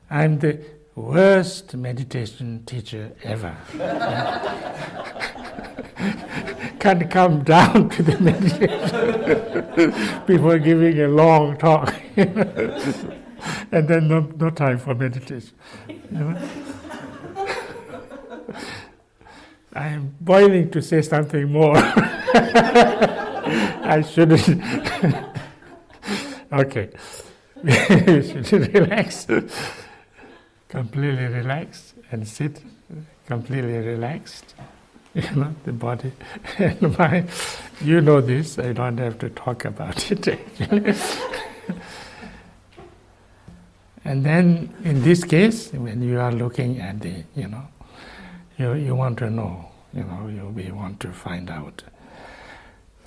I'm the worst meditation teacher ever. Can't come down to the meditation before giving a long talk. And then no time for meditation. You know? I am boiling to say something more. I shouldn't. Okay. You should relax. Completely relaxed and sit completely relaxed. You know, the body and the mind. You know this, I don't have to talk about it actually. And then in this case, when you are looking at the, you want to know, we want to find out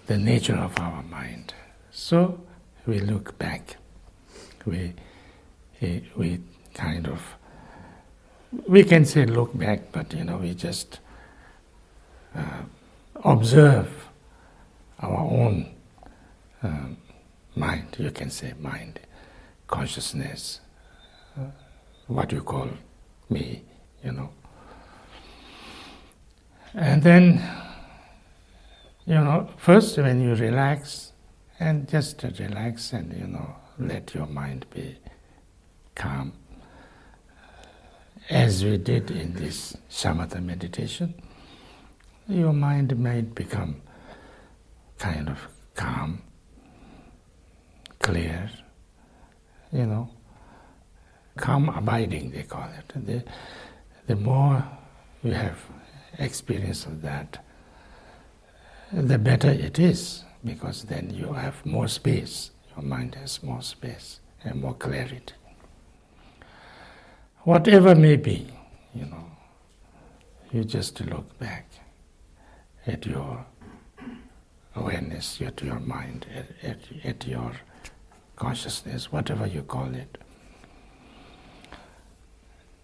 the nature of our mind. So we look back. We kind of, we can say look back, but we just observe our own mind. You can say mind, consciousness, what you call me, And then, first when you relax, and just relax and, let your mind be calm. As we did in this shamatha meditation, your mind might become kind of calm, clear, calm abiding, they call it. The more you have experience of that, the better it is, because then you have more space. Your mind has more space and more clarity. Whatever may be, you just look back at your awareness, at your mind, at your consciousness, whatever you call it.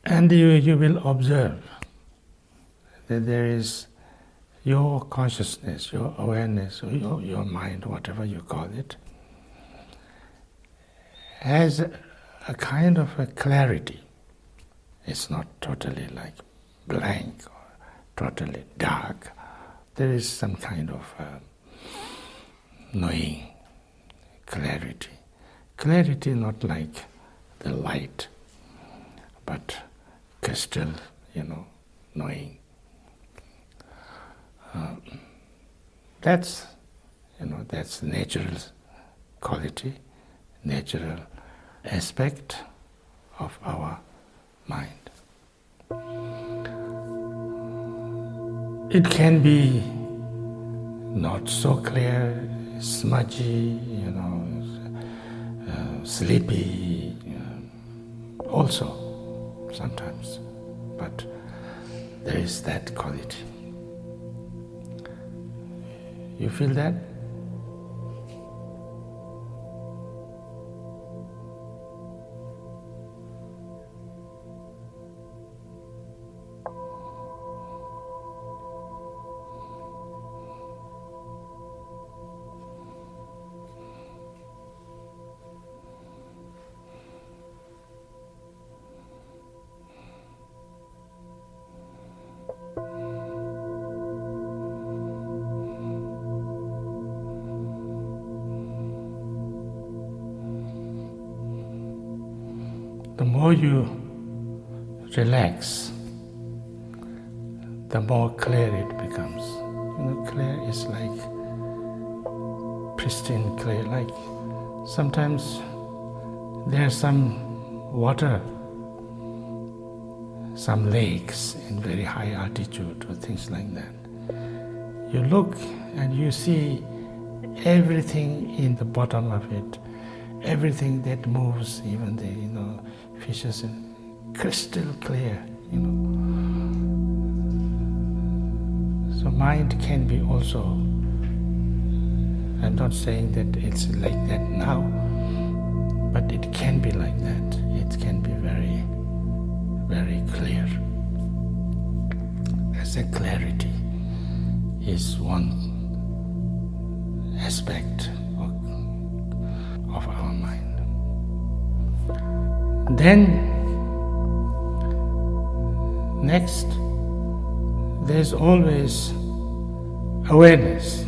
And you will observe that there is your consciousness, your awareness, or your mind, whatever you call it, has a kind of a clarity. It's not totally like blank or totally dark. There is some kind of knowing, clarity. Clarity not like the light, but crystal, knowing. That's natural quality, natural aspect of our mind. It can be not so clear, smudgy, sleepy, also sometimes, but there is that quality. You feel that? The more you relax, the more clear it becomes. Clear is like pristine clear. Like sometimes there's some water, some lakes in very high altitude or things like that. You look and you see everything in the bottom of it, everything that moves, even the fishes, crystal clear. So mind can be also. I'm not saying that it's like that now, but it can be like that. It can be very, very clear. As a clarity is one aspect of our mind. Then Next, there's always awareness.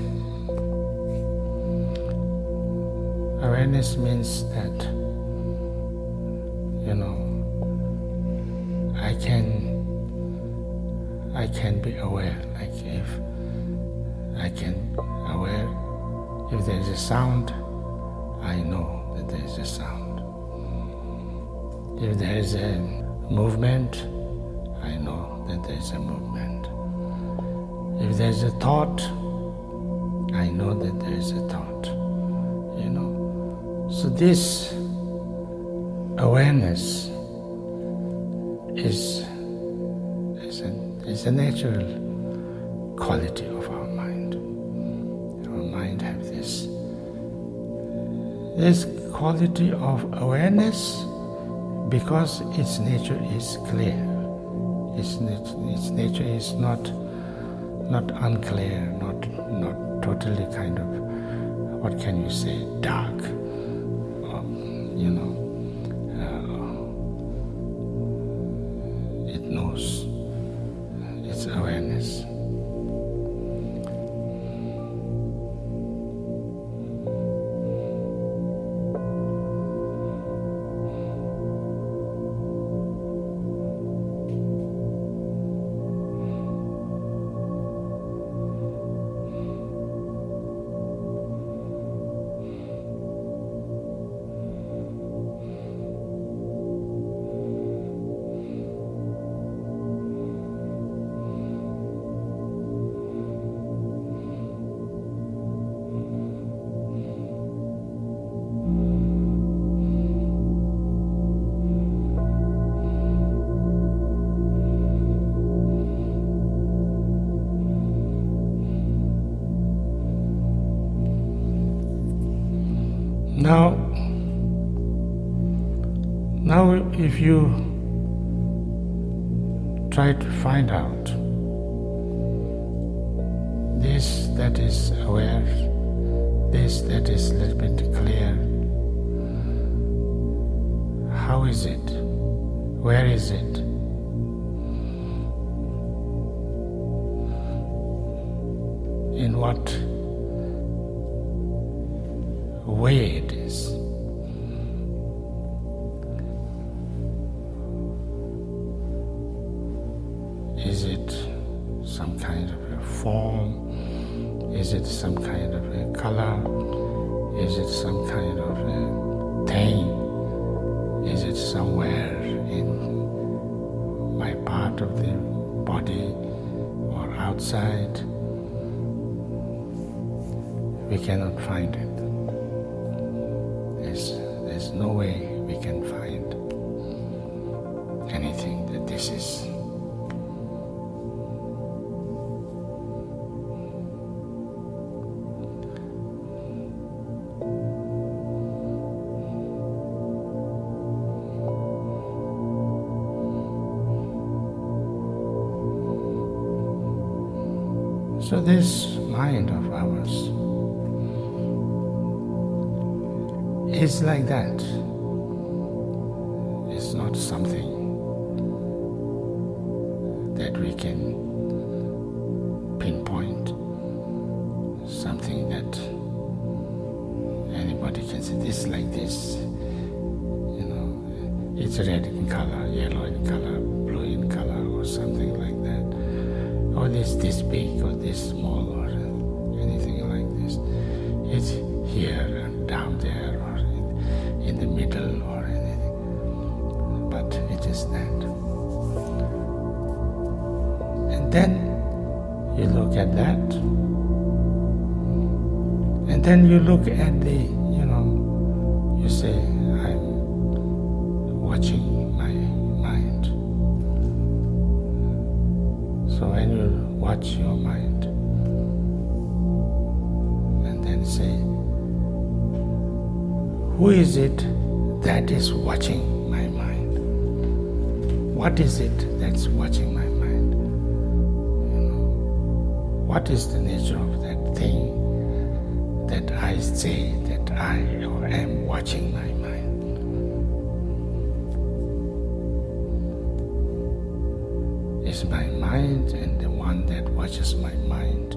Awareness means that, I can be aware. Like if I can aware, if there is a sound, I know that there is a sound. If there is a movement, I know that there is a movement. If there is a thought, I know that there is a thought. So this awareness is a natural quality of our mind. Our mind has this quality of awareness because its nature is clear. Its nature is not unclear, not totally kind of, what can you say, dark. It knows its awareness. Now if you try to find out this that is aware, this that is a little bit clear, how is it? Where is it? In what way it is? Is it some kind of a form? Is it some kind of a color? Is it some kind of a thing? Is it somewhere in my part of the body or outside? We cannot find it. There's no way we can find anything that this is. So this mind of ours is like that. It's not something that we can pinpoint, something that anybody can say this like this. It's red in color, yellow in color, blue in color, or something like that. Or it's this big or this small or anything like this. It's here and down there or in the middle or anything. But it is that. And then you look at that. And then you look at the, you say, I'm watching my mind. So when you watch your mind and then say, who is it that is watching my mind? What is it that's watching my mind? What is the nature of that thing that I say that I or am watching my mind? is my mind and the one that watches my mind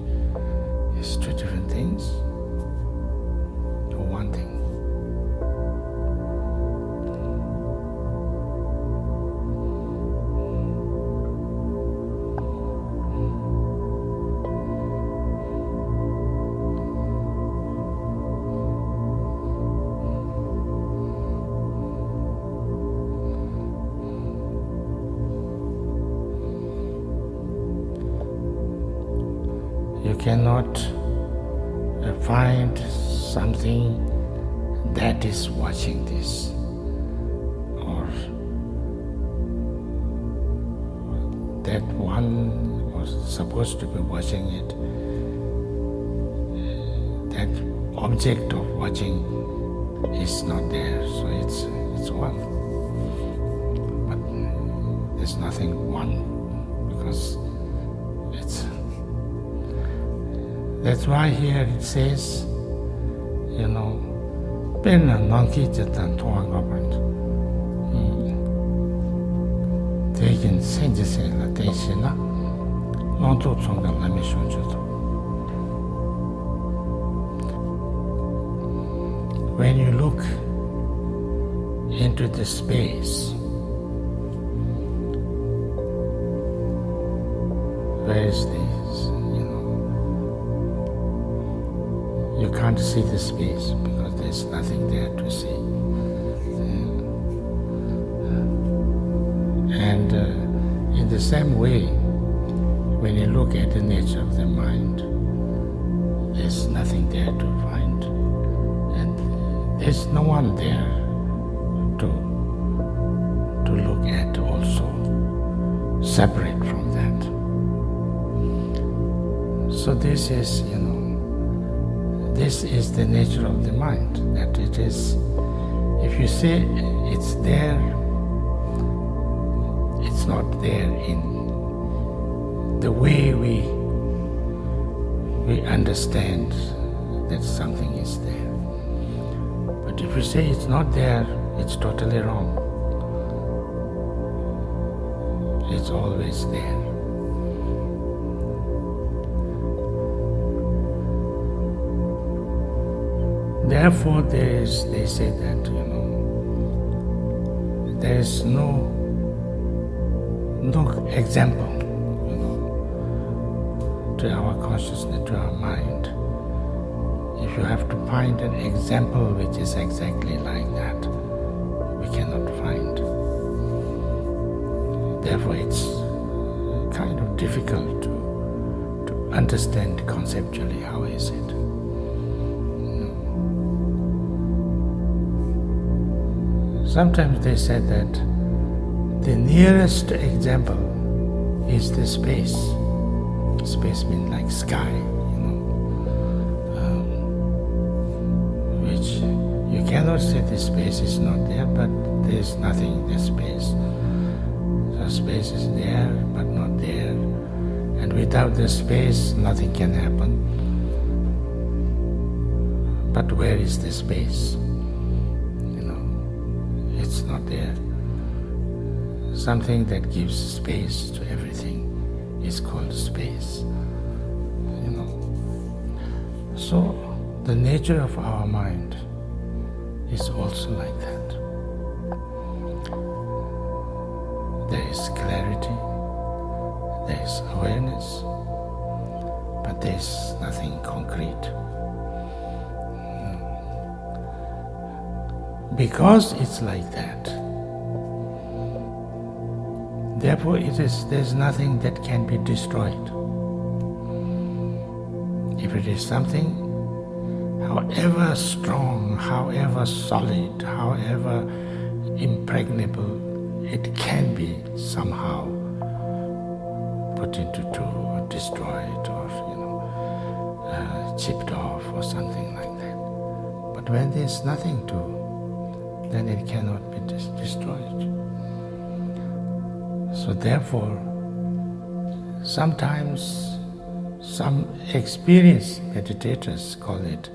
is two different things or one thing. You cannot find something that is watching this, or that one was supposed to be watching it. That object of watching is not there, so it's one. But there's nothing one, because it's. That's why here it says, Penna Nanki Jatan Tuangapant. Taken Senjisela Teshina, Lonto Tsonga Lamishon Juto. When you look into the space, where is this? You can't see the space because there's nothing there to see. And in the same way, when you look at the nature of the mind, there's nothing there to find. And there's no one there to look at also, separate from that. So this is, this is the nature of the mind, that it is, if you say it's there, it's not there in the way we understand that something is there. But if you say it's not there, it's totally wrong. It's always there. Therefore, they say that, there is no example, to our consciousness, to our mind. If you have to find an example which is exactly like that, we cannot find. Therefore, it's kind of difficult to understand conceptually how is it. Sometimes they said that the nearest example is the space. Space means like sky, which you cannot say the space is not there, but there is nothing in the space. So space is there, but not there. And without the space, nothing can happen. But where is the space? It's not there. Something that gives space to everything is called space. So the nature of our mind is also like that. There is clarity, there is awareness, but there is nothing concrete. Because it's like that, therefore there's nothing that can be destroyed. If it is something, however strong, however solid, however impregnable, it can be somehow put into two, or destroyed, or chipped off, or something like that. But when there's nothing to, then it cannot be destroyed. So therefore, sometimes some experienced meditators call it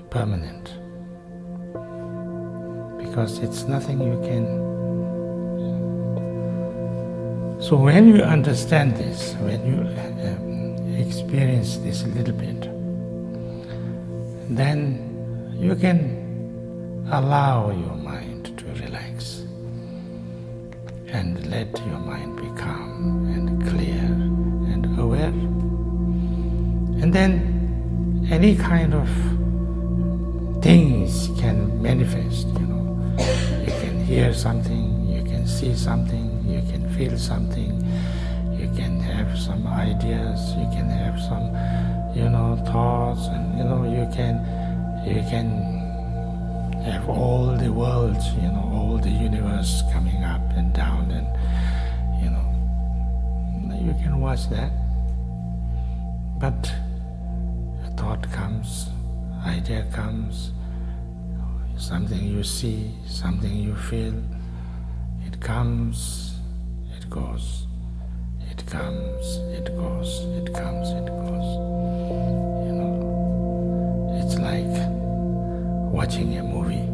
permanent, because it's nothing you can So when you understand this, when you experience this a little bit, then you can allow your mind to relax and let your mind be calm and clear and aware. And then any kind of things can manifest, You can hear something, you can see something, you can feel something, you can have some ideas, you can have some, thoughts, and you can have all the worlds, all the universe coming up and down, and you can watch that. But a thought comes, idea comes, something you see, something you feel, it comes, it goes, it comes, it goes, it comes, it goes. It's like watching a movie.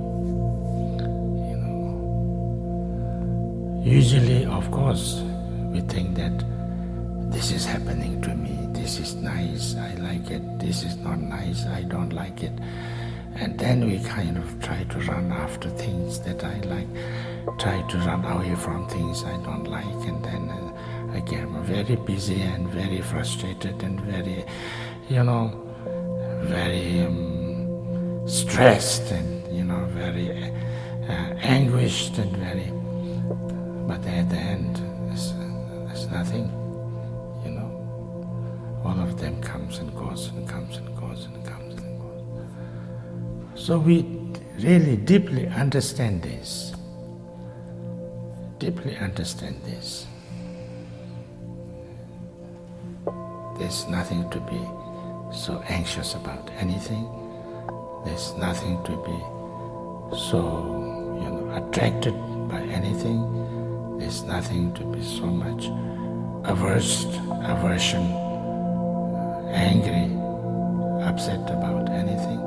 Usually, of course, we think that this is happening to me, this is nice, I like it, this is not nice, I don't like it. And then we kind of try to run after things that I like, try to run away from things I don't like, and then I get very busy and very frustrated and very, very stressed and, very anguished and very, but at the end, there's nothing, all of them comes and goes and comes and goes and comes and goes. So we really deeply understand this. There's nothing to be so anxious about anything. There's nothing to be so, attracted by anything. There's nothing to be so much aversion, angry, upset about anything,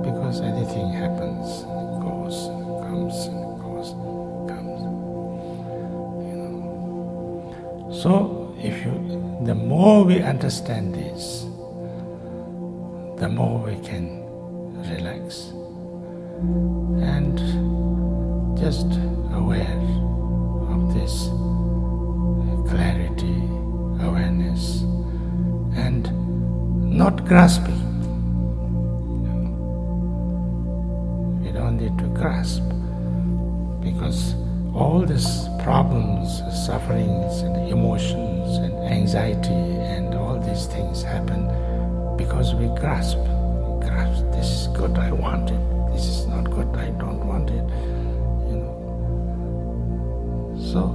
because anything happens, goes, comes, and goes, comes. So the more we understand this, the more we can relax and just aware of this clarity, awareness, and not grasping. We don't need to grasp, because all these problems, sufferings, and emotions, and anxiety, and all these things happen because we grasp. This is good, I want it. This is not good, I don't want it. So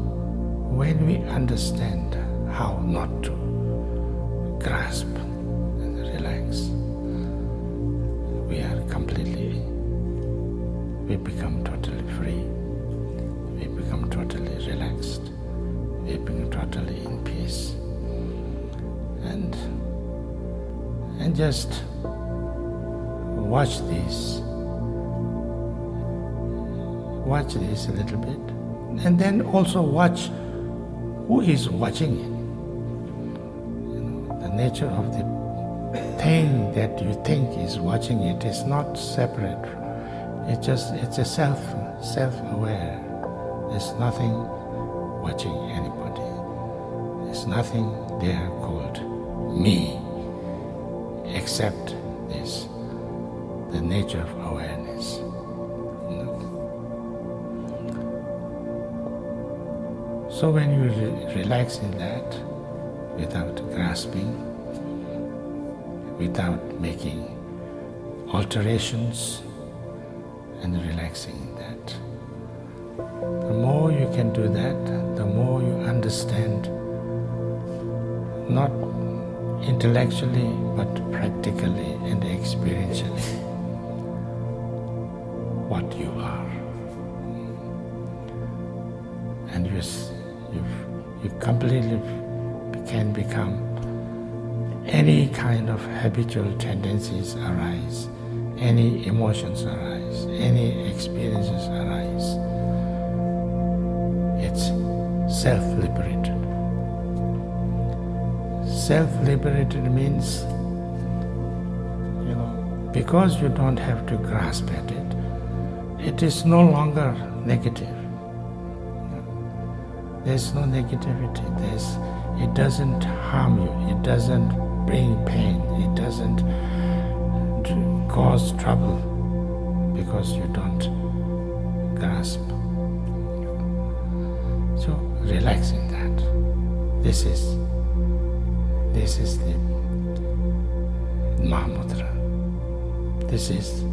when we understand how not to grasp and relax, we become totally free. We become totally relaxed. We become totally in peace. And just watch this a little bit, and then also watch who is watching it. The nature of the thing that you think is watching it is not separate. It's a self-aware. There's nothing watching anybody. There's nothing there called me, except this, the nature of awareness. So when you relax in that, without grasping, without making alterations, and relaxing in that, the more you can do that, the more you understand, not intellectually, but practically and experientially, what you are. And you completely can become, any kind of habitual tendencies arise, any emotions arise, any experiences arise. It's self-liberated. Self-liberated means, because you don't have to grasp at it, it is no longer negative. There's no negativity. It doesn't harm you. It doesn't bring pain. It doesn't cause trouble because you don't grasp. So relax in that. This is the Mahamudra. This is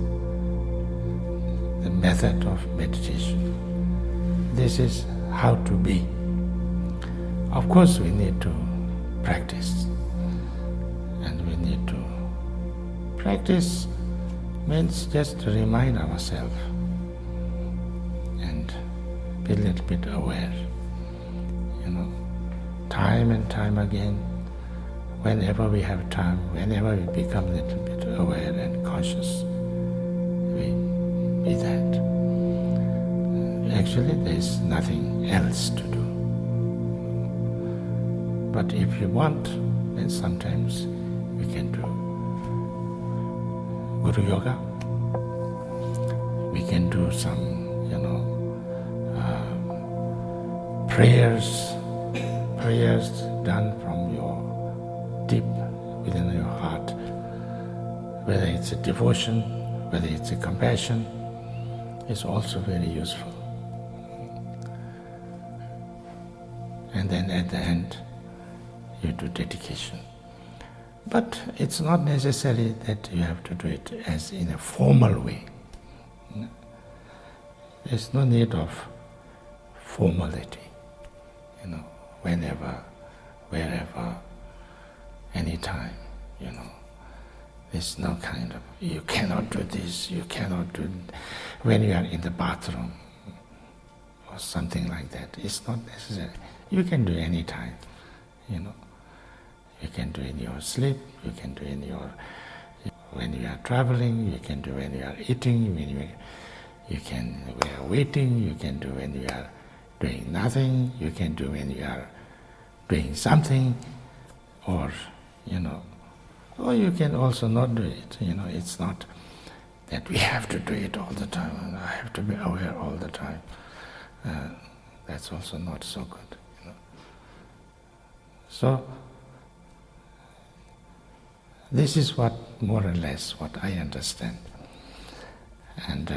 the method of meditation. This is how to be. Of course, we need to practice. And we need to practice means just to remind ourselves and be a little bit aware. Time and time again, whenever we have time, whenever we become a little bit aware and conscious, we be that. Actually, there is nothing else to do. But if you want, then sometimes we can do Guru Yoga. We can do some, prayers done from your deep within your heart, whether it's a devotion, whether it's a compassion, is also very useful. And then at the end, you do dedication. But it's not necessary that you have to do it as in a formal way. There's no need of formality, whenever, wherever, anytime, There's no kind of, you cannot do this, you cannot do, when you are in the bathroom or something like that. It's not necessary. You can do any time, You can do in your sleep, you can do when you are traveling, you can do when you are eating, when you are waiting, you can do when you are doing nothing, you can do when you are doing something, or you can also not do it. It's not that we have to do it all the time, and I have to be aware all the time. That's also not so good. So, this is what, more or less, what I understand. And